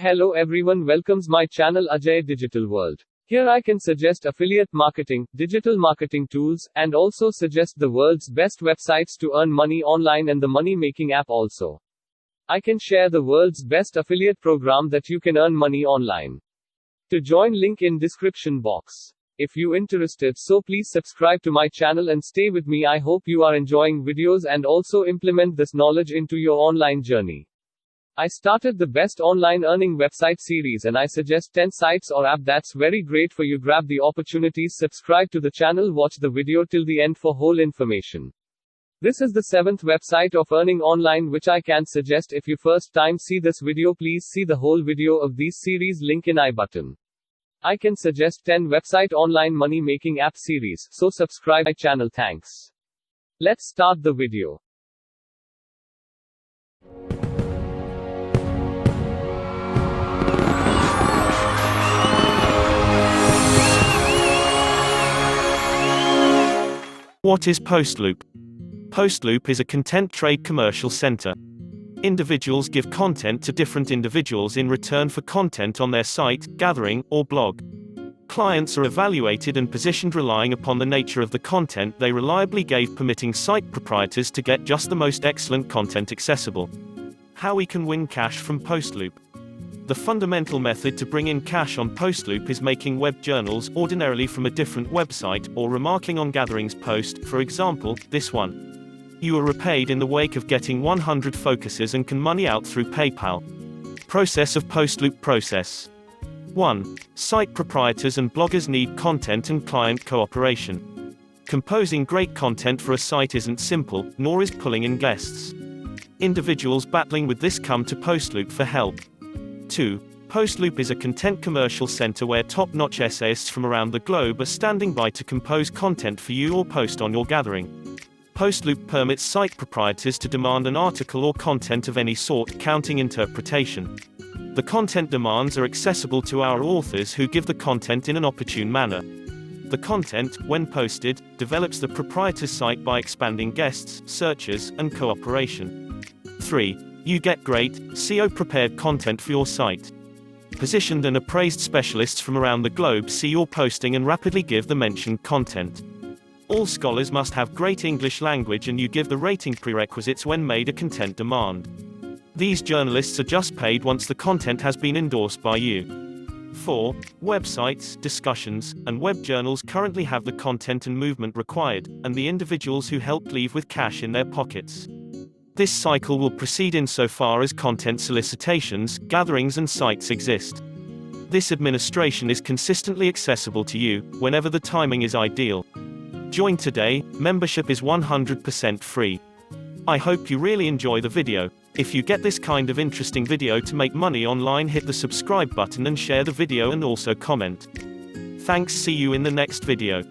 hello everyone, welcomes my channel Ajay Digital World. Here I can suggest affiliate marketing, digital marketing tools, and also suggest the world's best websites to earn money online and the money making app also. I can share the world's best affiliate program that you can earn money online. To join, link in description box. If you interested, so please subscribe to my channel and stay with me. I hope you are enjoying videos and also implement this knowledge into your online journey. I started the best online earning website series and I suggest 10 sites or app that's very great for you. Grab the opportunities, subscribe to the channel, watch the video till the end for whole information. This is the 7th website of earning online which I can suggest. If you first time see this video, please see the whole video of these series, link in I button. I can suggest 10 website online money making app series, so subscribe my channel. Thanks. Let's start the video. What is Postloop? Postloop is a content trade commercial center. Individuals give content to different individuals in return for content on their site, gathering, or blog. Clients are evaluated and positioned relying upon the nature of the content they reliably gave, permitting site proprietors to get just the most excellent content accessible. How we can win cash from Postloop. The fundamental method to bring in cash on Postloop is making web journals, ordinarily from a different website, or remarking on gatherings post, for example, this one. You are repaid in the wake of getting 100 focuses and can money out through PayPal. Process of Postloop process. 1. Site proprietors and bloggers need content and client cooperation. Composing great content for a site isn't simple, nor is pulling in guests. Individuals battling with this come to Postloop for help. 2. Postloop is a content commercial center where top-notch essayists from around the globe are standing by to compose content for you or post on your gathering. Postloop permits site proprietors to demand an article or content of any sort, counting interpretation. The content demands are accessible to our authors who give the content in an opportune manner. The content, when posted, develops the proprietor's site by expanding guests, searchers, and cooperation. 3. You get great, SEO-prepared content for your site. Positioned and appraised specialists from around the globe see your posting and rapidly give the mentioned content. All scholars must have great English language and you give the rating prerequisites when made a content demand. These journalists are just paid once the content has been endorsed by you. 4. Websites, discussions, and web journals currently have the content and movement required, and the individuals who helped leave with cash in their pockets. This cycle will proceed insofar as content solicitations, gatherings and sites exist. This administration is consistently accessible to you, whenever the timing is ideal. Join today, membership is 100% free. I hope you really enjoy the video. If you get this kind of interesting video to make money online, hit the subscribe button and share the video and also comment. Thanks, see you in the next video.